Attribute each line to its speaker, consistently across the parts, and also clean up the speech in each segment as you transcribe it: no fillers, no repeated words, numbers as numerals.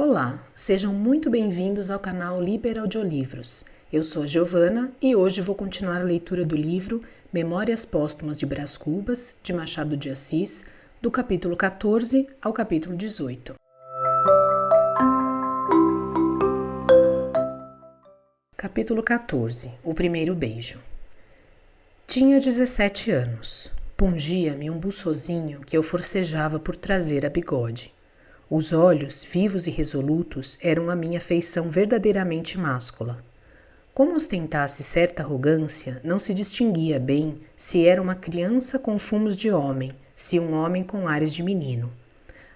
Speaker 1: Olá, sejam muito bem-vindos ao canal Liber Audiolivros. Eu sou a Giovana e hoje vou continuar a leitura do livro Memórias Póstumas de Brás Cubas, de Machado de Assis, do capítulo 14 ao capítulo 18. Capítulo 14. O primeiro beijo. Tinha 17 anos. Pungia-me um buçozinho que eu forcejava por trazer a bigode. Os olhos, vivos e resolutos, eram a minha feição verdadeiramente máscula. Como ostentasse certa arrogância, não se distinguia bem se era uma criança com fumos de homem, se um homem com ares de menino.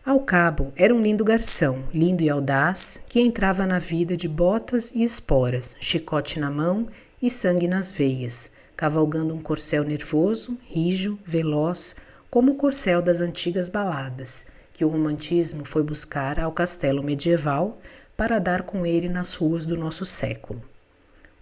Speaker 1: Ao cabo, era um lindo garção, lindo e audaz, que entrava na vida de botas e esporas, chicote na mão e sangue nas veias, cavalgando um corcel nervoso, rijo, veloz, como o corcel das antigas baladas, que o romantismo foi buscar ao castelo medieval para dar com ele nas ruas do nosso século.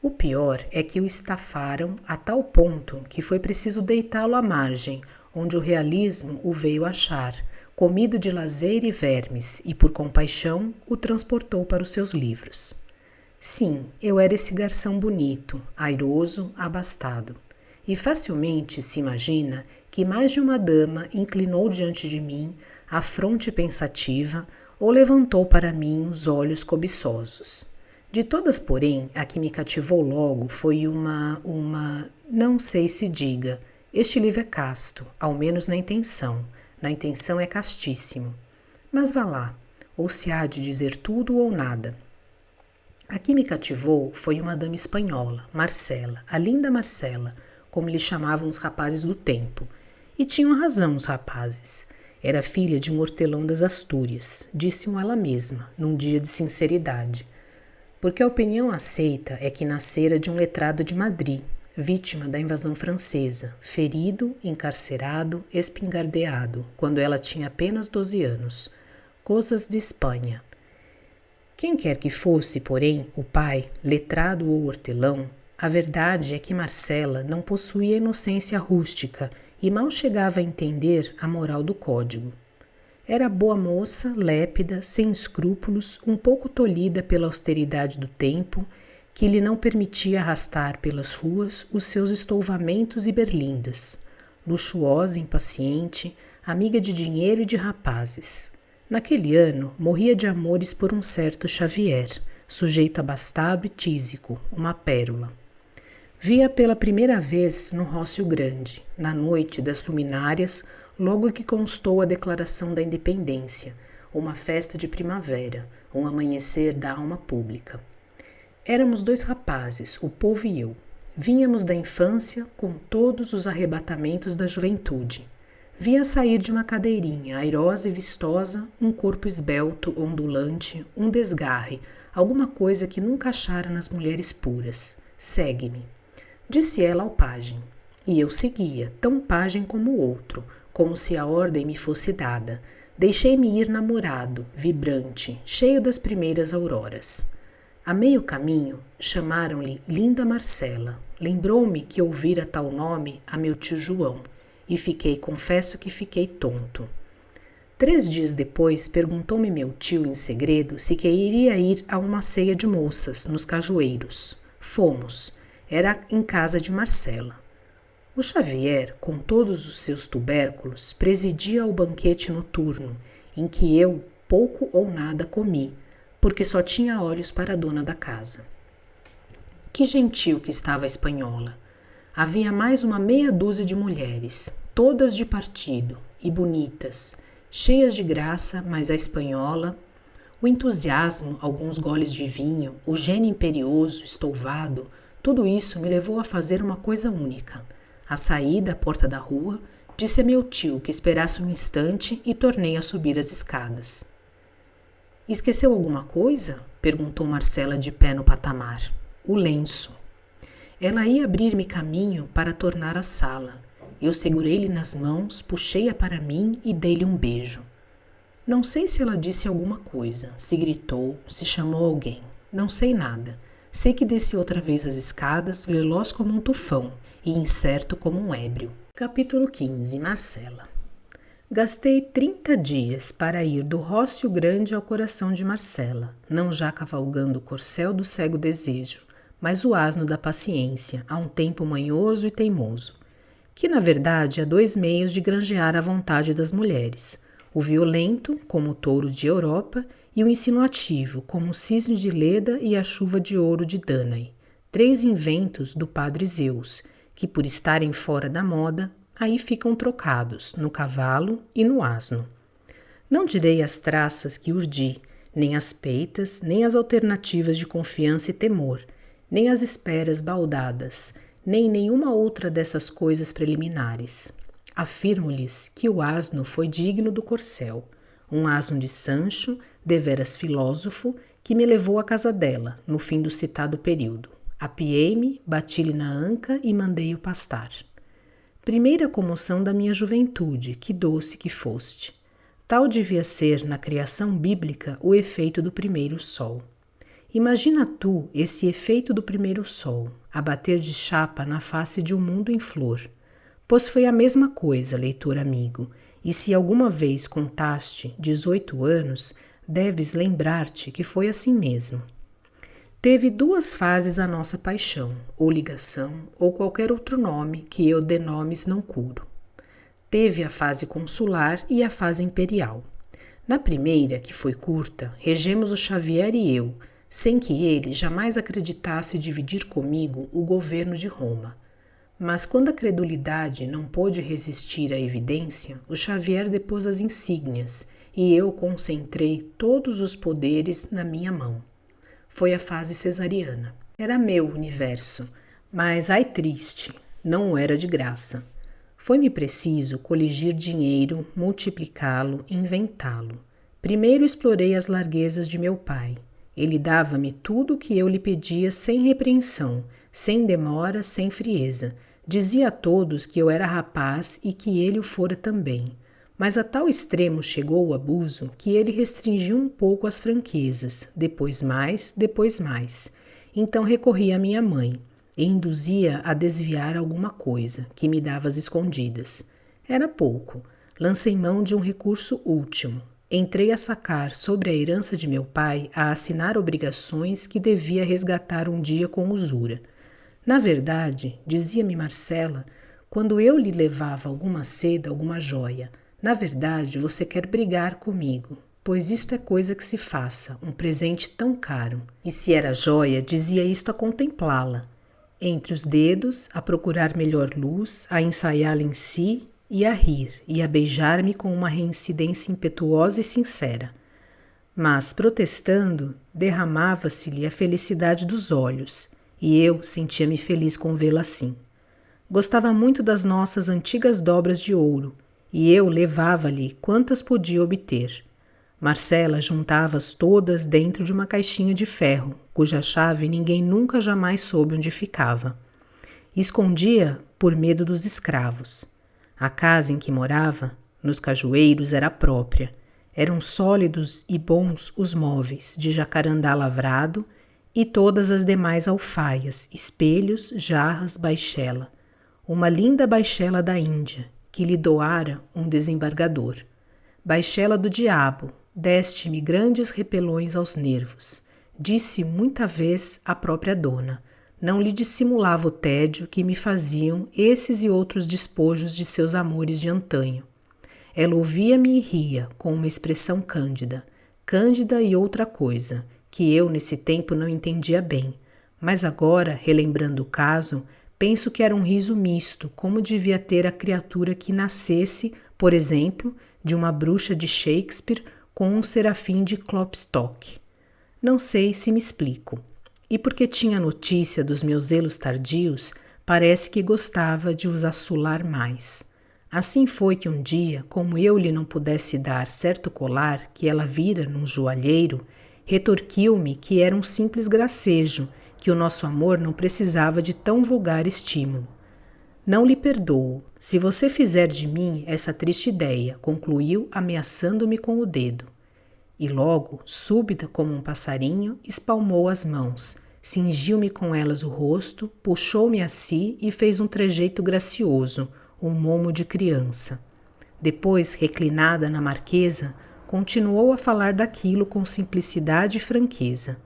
Speaker 1: O pior é que o estafaram a tal ponto que foi preciso deitá-lo à margem, onde o realismo o veio achar, comido de lazer e vermes, e por compaixão o transportou para os seus livros. Sim, eu era esse garção bonito, airoso, abastado. E facilmente se imagina que mais de uma dama inclinou diante de mim a fronte pensativa ou levantou para mim os olhos cobiçosos. De todas, porém, a que me cativou logo foi não sei se diga, este livro é casto, ao menos na intenção é castíssimo. Mas vá lá, ou se há de dizer tudo ou nada. A que me cativou foi uma dama espanhola, Marcela, a linda Marcela, como lhe chamavam os rapazes do tempo. E tinham razão os rapazes. Era filha de um hortelão das Astúrias, disse-me ela mesma, num dia de sinceridade. Porque a opinião aceita é que nascera de um letrado de Madrid, vítima da invasão francesa, ferido, encarcerado, espingardeado, quando ela tinha apenas 12 anos. Coisas de Espanha. Quem quer que fosse, porém, o pai, letrado ou hortelão, a verdade é que Marcela não possuía inocência rústica e mal chegava a entender a moral do código. Era boa moça, lépida, sem escrúpulos, um pouco tolhida pela austeridade do tempo, que lhe não permitia arrastar pelas ruas os seus estouvamentos e berlindas. Luxuosa, impaciente, amiga de dinheiro e de rapazes. Naquele ano, morria de amores por um certo Xavier, sujeito abastado e tísico, uma pérola. Via pela primeira vez no Rócio Grande, na noite das luminárias, logo que constou a declaração da independência, uma festa de primavera, um amanhecer da alma pública. Éramos dois rapazes, o povo e eu. Vínhamos da infância com todos os arrebatamentos da juventude. Via sair de uma cadeirinha, airosa e vistosa, um corpo esbelto, ondulante, um desgarre, alguma coisa que nunca achara nas mulheres puras. Segue-me. Disse ela ao pajem. E eu seguia, tão pajem como o outro, como se a ordem me fosse dada. Deixei-me ir namorado, vibrante, cheio das primeiras auroras. A meio caminho, chamaram-lhe Linda Marcela. Lembrou-me que ouvira tal nome a meu tio João, e confesso que fiquei tonto. 3 dias depois, perguntou-me meu tio em segredo se queria ir a uma ceia de moças, nos Cajueiros. Fomos. Era em casa de Marcela. O Xavier, com todos os seus tubérculos, presidia ao banquete noturno, em que eu pouco ou nada comi, porque só tinha olhos para a dona da casa. Que gentil que estava a espanhola! Havia mais uma meia dúzia de mulheres, todas de partido e bonitas, cheias de graça, mas a espanhola, o entusiasmo, alguns goles de vinho, o gênio imperioso, estouvado, tudo isso me levou a fazer uma coisa única. À saída à porta da rua, disse a meu tio que esperasse um instante e tornei a subir as escadas. Esqueceu alguma coisa? Perguntou Marcela de pé no patamar. O lenço. Ela ia abrir-me caminho para tornar à sala. Eu segurei-lhe nas mãos, puxei-a para mim e dei-lhe um beijo. Não sei se ela disse alguma coisa, se gritou, se chamou alguém. Não sei nada. Sei que desci outra vez as escadas, veloz como um tufão e incerto como um ébrio. Capítulo 15. Marcela. Gastei 30 dias para ir do Rócio Grande ao coração de Marcela, não já cavalgando o corcel do cego desejo, mas o asno da paciência, a um tempo manhoso e teimoso, que na verdade há 2 meios de granjear a vontade das mulheres, o violento, como o touro de Europa, e o insinuativo, como o cisne de Leda e a chuva de ouro de Danae, 3 inventos do padre Zeus, que por estarem fora da moda, aí ficam trocados, no cavalo e no asno. Não direi as traças que urdi, nem as peitas, nem as alternativas de confiança e temor, nem as esperas baldadas, nem nenhuma outra dessas coisas preliminares. Afirmo-lhes que o asno foi digno do corcel, um asno de Sancho, deveras filósofo, que me levou à casa dela, no fim do citado período. Apiei-me, bati-lhe na anca e mandei-o pastar. Primeira comoção da minha juventude, que doce que foste. Tal devia ser, na criação bíblica, o efeito do primeiro sol. Imagina tu esse efeito do primeiro sol, a bater de chapa na face de um mundo em flor. Pois foi a mesma coisa, leitor amigo, e se alguma vez contaste 18 anos, deves lembrar-te que foi assim mesmo. Teve 2 fases a nossa paixão, ou ligação, ou qualquer outro nome que eu de nomes não curo. Teve a fase consular e a fase imperial. Na primeira, que foi curta, regemos o Xavier e eu, sem que ele jamais acreditasse dividir comigo o governo de Roma. Mas quando a credulidade não pôde resistir à evidência, o Xavier depôs as insígnias e eu concentrei todos os poderes na minha mão. Foi a fase cesariana. Era meu universo, mas ai triste, não o era de graça. Foi-me preciso coligir dinheiro, multiplicá-lo, inventá-lo. Primeiro explorei as larguezas de meu pai. Ele dava-me tudo o que eu lhe pedia sem repreensão, sem demora, sem frieza. Dizia a todos que eu era rapaz e que ele o fora também. Mas a tal extremo chegou o abuso que ele restringiu um pouco as franquezas, depois mais. Então recorri à minha mãe e induzia a desviar alguma coisa, que me dava às escondidas. Era pouco. Lancei mão de um recurso último. Entrei a sacar sobre a herança de meu pai a assinar obrigações que devia resgatar um dia com usura. Na verdade, dizia-me Marcela, quando eu lhe levava alguma seda, alguma joia, na verdade você quer brigar comigo, pois isto é coisa que se faça, um presente tão caro. E se era joia, dizia isto a contemplá-la, entre os dedos, a procurar melhor luz, a ensaiá-la em si e a rir, e a beijar-me com uma reincidência impetuosa e sincera. Mas, protestando, derramava-se-lhe a felicidade dos olhos, e eu sentia-me feliz com vê-la assim. Gostava muito das nossas antigas dobras de ouro, e eu levava-lhe quantas podia obter. Marcela juntava-as todas dentro de uma caixinha de ferro, cuja chave ninguém nunca jamais soube onde ficava. Escondia por medo dos escravos. A casa em que morava, nos Cajueiros, era própria. Eram sólidos e bons os móveis, de jacarandá lavrado, e todas as demais alfaias, espelhos, jarras, baixela. Uma linda baixela da Índia, que lhe doara um desembargador. Baixela do diabo, deste-me grandes repelões aos nervos. Disse muita vez a própria dona. Não lhe dissimulava o tédio que me faziam esses e outros despojos de seus amores de antanho. Ela ouvia-me e ria, com uma expressão cândida e outra coisa, que eu nesse tempo não entendia bem, mas agora, relembrando o caso, penso que era um riso misto, como devia ter a criatura que nascesse, por exemplo, de uma bruxa de Shakespeare com um serafim de Klopstock. Não sei se me explico. E porque tinha notícia dos meus zelos tardios, parece que gostava de os assular mais. Assim foi que um dia, como eu lhe não pudesse dar certo colar que ela vira num joalheiro, retorquiu-me que era um simples gracejo, que o nosso amor não precisava de tão vulgar estímulo. Não lhe perdoo, se você fizer de mim essa triste ideia, concluiu, ameaçando-me com o dedo. E logo, súbita como um passarinho, espalmou as mãos, cingiu-me com elas o rosto, puxou-me a si e fez um trejeito gracioso, um momo de criança. Depois, reclinada na marquesa, continuou a falar daquilo com simplicidade e franqueza.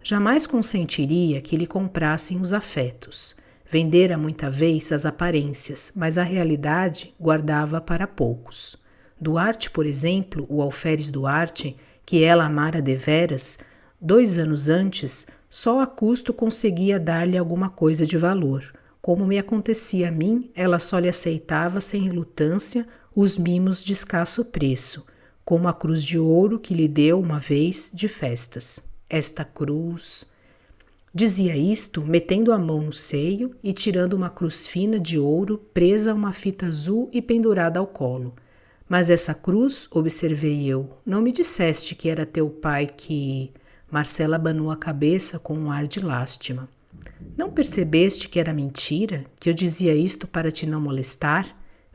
Speaker 1: Jamais consentiria que lhe comprassem os afetos. Vendera muita vez as aparências, mas a realidade guardava para poucos. Duarte, por exemplo, o alferes Duarte, que ela amara deveras, 2 anos antes, só a custo conseguia dar-lhe alguma coisa de valor. Como me acontecia a mim, ela só lhe aceitava sem relutância os mimos de escasso preço, como a cruz de ouro que lhe deu uma vez de festas. Esta cruz... Dizia isto, metendo a mão no seio e tirando uma cruz fina de ouro presa a uma fita azul e pendurada ao colo. Mas essa cruz, observei eu, não me disseste que era teu pai que... Marcela abanou a cabeça com um ar de lástima. Não percebeste que era mentira? Que eu dizia isto para te não molestar?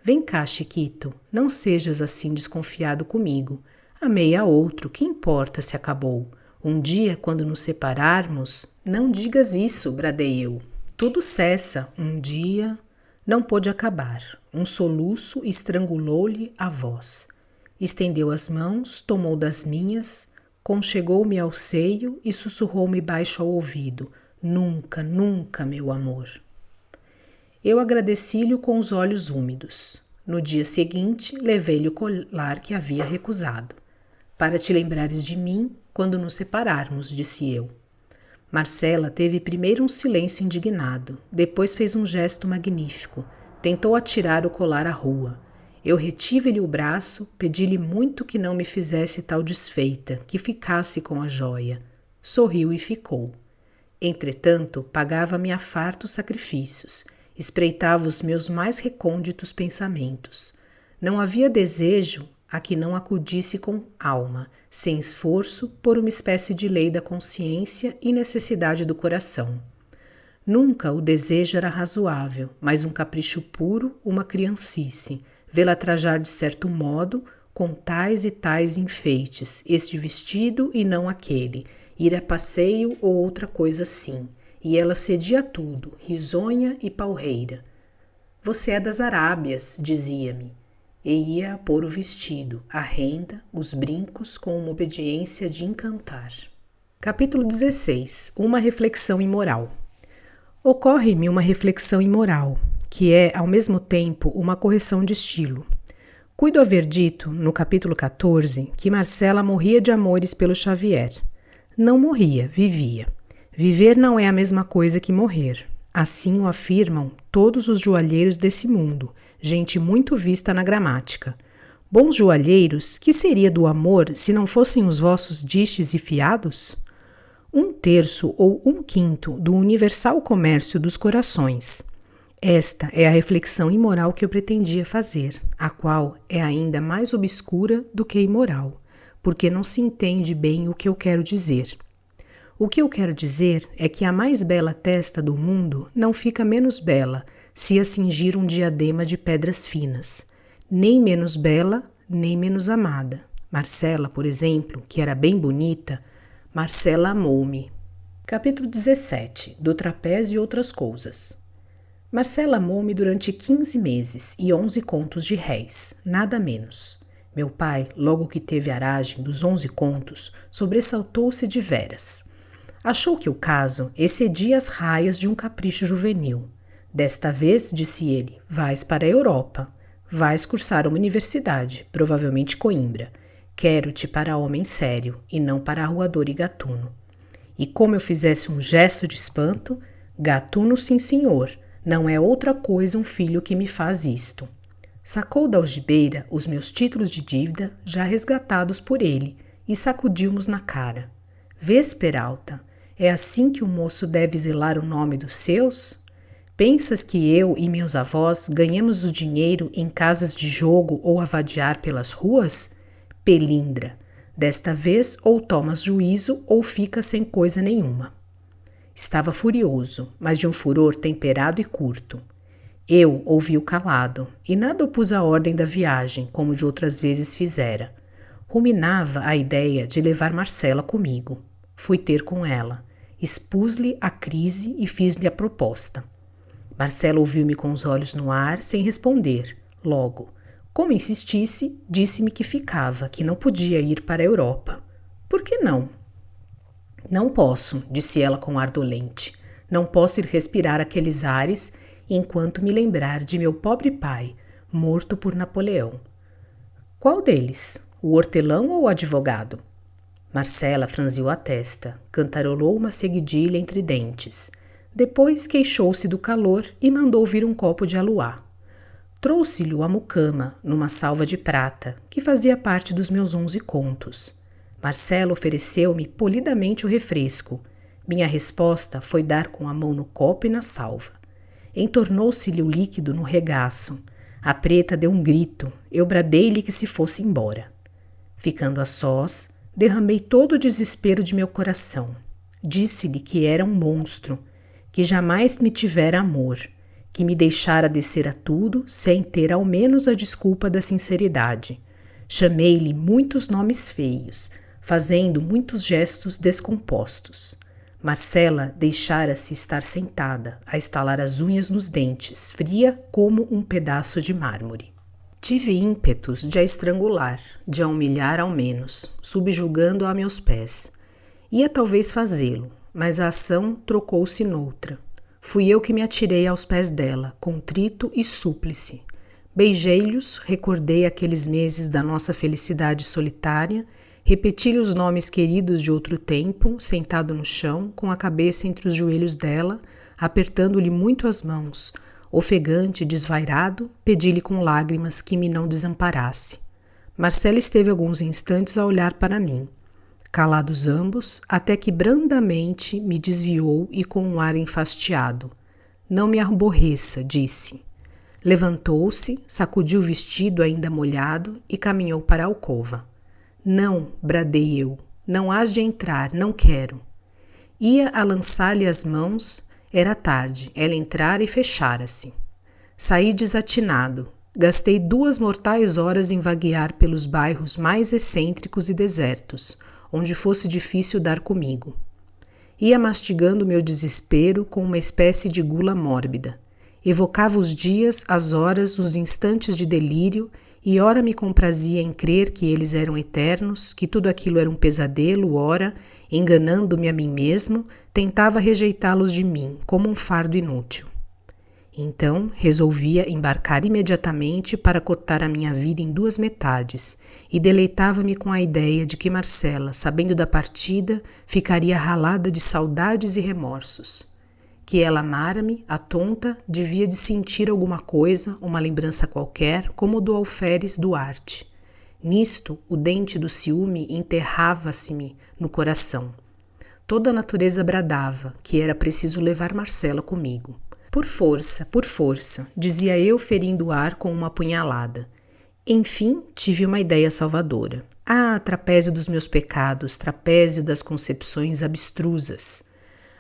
Speaker 1: Vem cá, Chiquito, não sejas assim desconfiado comigo. Amei a outro, que importa se acabou? Um dia, quando nos separarmos... Não digas isso, bradei eu. Tudo cessa, um dia... Não pôde acabar. Um soluço estrangulou-lhe a voz. Estendeu as mãos, tomou das minhas, conchegou-me ao seio e sussurrou-me baixo ao ouvido. Nunca, nunca, meu amor. Eu agradeci-lhe com os olhos úmidos. No dia seguinte, levei-lhe o colar que havia recusado. Para te lembrares de mim quando nos separarmos, disse eu. Marcela teve primeiro um silêncio indignado, depois fez um gesto magnífico. Tentou atirar o colar à rua. Eu retive-lhe o braço, pedi-lhe muito que não me fizesse tal desfeita, que ficasse com a joia. Sorriu e ficou. Entretanto, pagava-me a fartos sacrifícios, espreitava os meus mais recônditos pensamentos. Não havia desejo a que não acudisse com alma, sem esforço, por uma espécie de lei da consciência e necessidade do coração. Nunca o desejo era razoável, mas um capricho puro, uma criancice, vê-la trajar de certo modo, com tais e tais enfeites, este vestido e não aquele, ir a passeio ou outra coisa assim, e ela cedia a tudo, risonha e palreira. Você é das Arábias, dizia-me. E ia a pôr o vestido, a renda, os brincos com uma obediência de encantar. Capítulo 16. Uma reflexão imoral. Ocorre-me uma reflexão imoral, que é, ao mesmo tempo, uma correção de estilo. Cuido haver dito, no capítulo 14, que Marcela morria de amores pelo Xavier. Não morria, vivia. Viver não é a mesma coisa que morrer. Assim o afirmam todos os joalheiros desse mundo, gente muito vista na gramática. Bons joalheiros, que seria do amor se não fossem os vossos distes e fiados? 1/3 ou 1/5 do universal comércio dos corações. Esta é a reflexão imoral que eu pretendia fazer, a qual é ainda mais obscura do que imoral, porque não se entende bem o que eu quero dizer. O que eu quero dizer é que a mais bela testa do mundo não fica menos bela se a cingir um diadema de pedras finas, nem menos bela, nem menos amada. Marcela, por exemplo, que era bem bonita, Marcela amou-me. Capítulo 17. Do trapézio e outras coisas. Marcela amou-me durante 15 meses e 11 contos de réis, nada menos. Meu pai, logo que teve aragem dos 11 contos, sobressaltou-se de veras. Achou que o caso excedia as raias de um capricho juvenil. Desta vez, disse ele, vais para a Europa. Vais cursar uma universidade, provavelmente Coimbra. Quero-te para homem sério e não para arruador e gatuno. E como eu fizesse um gesto de espanto, gatuno sim senhor, não é outra coisa um filho que me faz isto. Sacou da algibeira os meus títulos de dívida já resgatados por ele e sacudiu-mos na cara. Vês, Peralta, é assim que o moço deve zelar o nome dos seus? Pensas que eu e meus avós ganhamos o dinheiro em casas de jogo ou a vadiar pelas ruas? Pelindra, desta vez ou tomas juízo ou ficas sem coisa nenhuma. Estava furioso, mas de um furor temperado e curto. Eu ouvi-o calado e nada opus à ordem da viagem, como de outras vezes fizera. Ruminava a ideia de levar Marcela comigo. Fui ter com ela. Expus-lhe a crise e fiz-lhe a proposta. Marcela ouviu-me com os olhos no ar, sem responder. Logo, Como insistisse, disse-me que ficava, que não podia ir para a Europa. Por que não? Não posso, disse ela com ar dolente. Não posso ir respirar aqueles ares enquanto me lembrar de meu pobre pai, morto por Napoleão. Qual deles? O hortelão ou o advogado? Marcela franziu a testa, cantarolou uma seguidilha entre dentes. Depois queixou-se do calor e mandou vir um copo de aluá. Trouxe-lhe a mucama, numa salva de prata, que fazia parte dos meus 11 contos. Marcela ofereceu-me polidamente o refresco. Minha resposta foi dar com a mão no copo e na salva. Entornou-se-lhe o líquido no regaço. A preta deu um grito. Eu bradei-lhe que se fosse embora. Ficando a sós, derramei todo o desespero de meu coração. Disse-lhe que era um monstro, que jamais me tivera amor, que me deixara descer a tudo sem ter ao menos a desculpa da sinceridade. Chamei-lhe muitos nomes feios, fazendo muitos gestos descompostos. Marcela deixara-se estar sentada, a estalar as unhas nos dentes, fria como um pedaço de mármore. Tive ímpetos de a estrangular, de a humilhar ao menos, subjugando-a a meus pés. Ia talvez fazê-lo, mas a ação trocou-se noutra. Fui eu que me atirei aos pés dela, contrito e súplice. Beijei-lhes, recordei aqueles meses da nossa felicidade solitária, repeti-lhe os nomes queridos de outro tempo, sentado no chão, com a cabeça entre os joelhos dela, apertando-lhe muito as mãos. Ofegante e desvairado, pedi-lhe com lágrimas que me não desamparasse. Marcela esteve alguns instantes a olhar para mim, calados ambos, até que brandamente me desviou e com um ar enfastiado. Não me aborreça, disse. Levantou-se, sacudiu o vestido ainda molhado e caminhou para a alcova. Não, bradei eu, não hás de entrar, não quero. Ia a lançar-lhe as mãos. Era tarde, ela entrara e fechara-se. Saí desatinado. Gastei 2 mortais horas em vaguear pelos bairros mais excêntricos e desertos, onde fosse difícil dar comigo. Ia mastigando meu desespero com uma espécie de gula mórbida. Evocava os dias, as horas, os instantes de delírio e ora me comprazia em crer que eles eram eternos, que tudo aquilo era um pesadelo, ora, enganando-me a mim mesmo, tentava rejeitá-los de mim como um fardo inútil. Então resolvia embarcar imediatamente para cortar a minha vida em 2 metades e deleitava-me com a ideia de que Marcela, sabendo da partida, ficaria ralada de saudades e remorsos. Que ela amara-me, a tonta, devia de sentir alguma coisa, uma lembrança qualquer, como o do alferes Duarte. Nisto, o dente do ciúme enterrava-se-me no coração. Toda a natureza bradava que era preciso levar Marcela comigo. Por força, dizia eu ferindo o ar com uma punhalada. Enfim, tive uma ideia salvadora. Ah, trapézio dos meus pecados, trapézio das concepções abstrusas.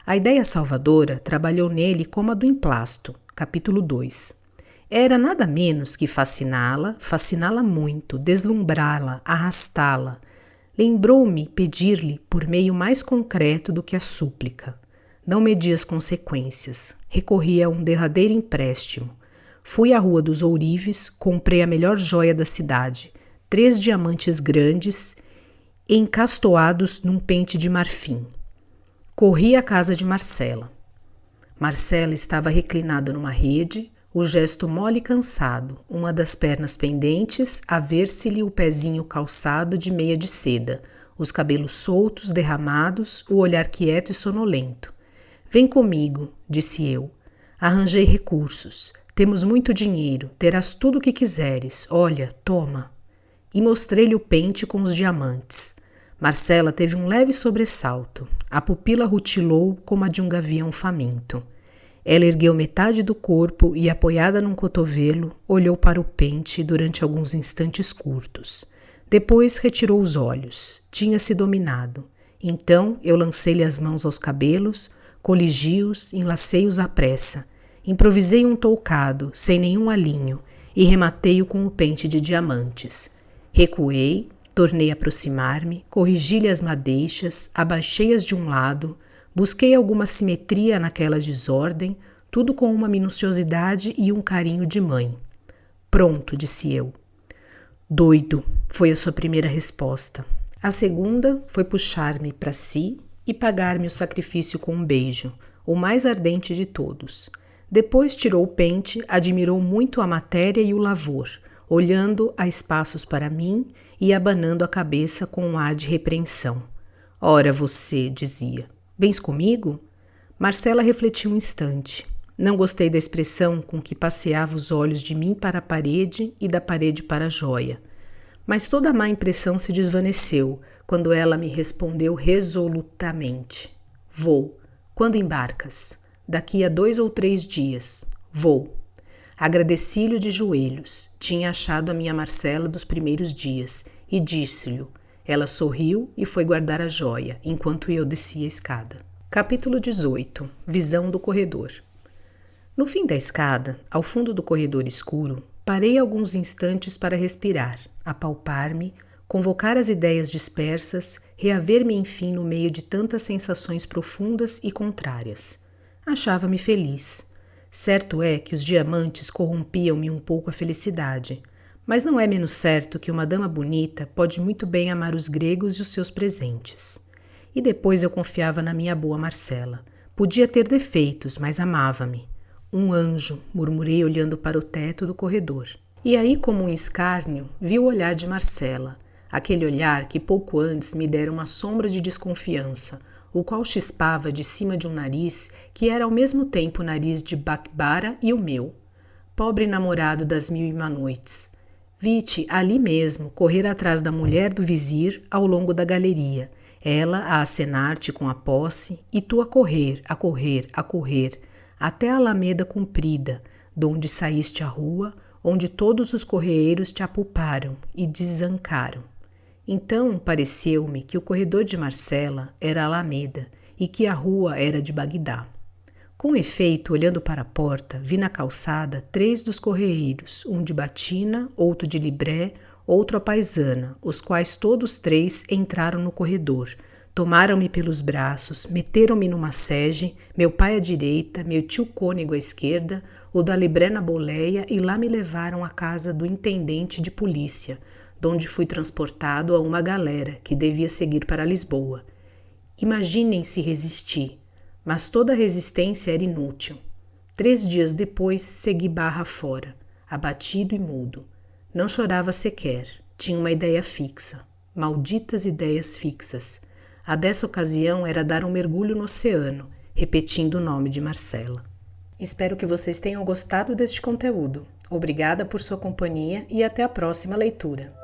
Speaker 1: A ideia salvadora trabalhou nele como a do emplasto, capítulo 2. Era nada menos que fasciná-la muito, deslumbrá-la, arrastá-la. Lembrou-me pedir-lhe por meio mais concreto do que a súplica. Não medi as consequências, recorri a um derradeiro empréstimo. Fui à Rua dos Ourives, comprei a melhor joia da cidade, 3 diamantes grandes, encastoados num pente de marfim. Corri à casa de Marcela. Marcela estava reclinada numa rede, o gesto mole e cansado, uma das pernas pendentes, a ver-se-lhe o pezinho calçado de meia de seda, os cabelos soltos, derramados, o olhar quieto e sonolento. Vem comigo, disse eu. Arranjei recursos. Temos muito dinheiro, terás tudo o que quiseres. Olha, toma. E mostrei-lhe o pente com os diamantes. Marcela teve um leve sobressalto. A pupila rutilou como a de um gavião faminto. Ela ergueu metade do corpo e, apoiada num cotovelo, olhou para o pente durante alguns instantes curtos. Depois retirou os olhos. Tinha-se dominado. Então eu lancei-lhe as mãos aos cabelos, coligi-os, enlacei-os à pressa. Improvisei um toucado, sem nenhum alinho, e rematei-o com o pente de diamantes. Recuei, tornei a aproximar-me, corrigi-lhe as madeixas, abaixei-as de um lado, busquei alguma simetria naquela desordem, tudo com uma minuciosidade e um carinho de mãe. Pronto, disse eu. Doido, foi a sua primeira resposta. A segunda foi puxar-me para si e pagar-me o sacrifício com um beijo, o mais ardente de todos. Depois tirou o pente, admirou muito a matéria e o lavor, olhando a espaços para mim e abanando a cabeça com um ar de repreensão. Ora você, dizia, vens comigo? Marcela refletiu um instante. Não gostei da expressão com que passeava os olhos de mim para a parede e da parede para a joia. Mas toda a má impressão se desvaneceu quando ela me respondeu resolutamente. Vou. Quando embarcas? Daqui a 2 ou 3 dias. Vou. Agradeci-lhe de joelhos. Tinha achado a minha Marcela dos primeiros dias e disse-lhe. Ela sorriu e foi guardar a joia, enquanto eu descia a escada. Capítulo 18. Visão do corredor. No fim da escada, ao fundo do corredor escuro, parei alguns instantes para respirar, apalpar-me, convocar as ideias dispersas, reaver-me enfim no meio de tantas sensações profundas e contrárias. Achava-me feliz. Certo é que os diamantes corrompiam-me um pouco a felicidade, mas não é menos certo que uma dama bonita pode muito bem amar os gregos e os seus presentes. E depois eu confiava na minha boa Marcela. Podia ter defeitos, mas amava-me. Um anjo, murmurei olhando para o teto do corredor. E aí, como um escárnio, vi o olhar de Marcela, aquele olhar que pouco antes me dera uma sombra de desconfiança, o qual chispava de cima de um nariz que era ao mesmo tempo o nariz de Bakbara e o meu. Pobre namorado das 1001 noites. Vi-te ali mesmo correr atrás da mulher do vizir ao longo da galeria, ela a acenar-te com a posse e tu a correr, até a alameda comprida, donde saíste à rua, onde todos os correeiros te apulparam e desancaram. Então pareceu-me que o corredor de Marcela era a alameda e que a rua era de Bagdá. Com efeito, olhando para a porta, vi na calçada 3 dos correeiros, um de batina, outro de libré, outro a paisana, os quais todos 3 entraram no corredor. Tomaram-me pelos braços, meteram-me numa sege, meu pai à direita, meu tio cônego à esquerda, o da libré na boleia e lá me levaram à casa do intendente de polícia, donde fui transportado a uma galera que devia seguir para Lisboa. Imaginem se resisti, mas toda a resistência era inútil. 3 dias depois segui barra fora, abatido e mudo. Não chorava sequer, tinha uma ideia fixa. Malditas ideias fixas. A dessa ocasião era dar um mergulho no oceano, repetindo o nome de Marcela. Espero que vocês tenham gostado deste conteúdo. Obrigada por sua companhia e até a próxima leitura.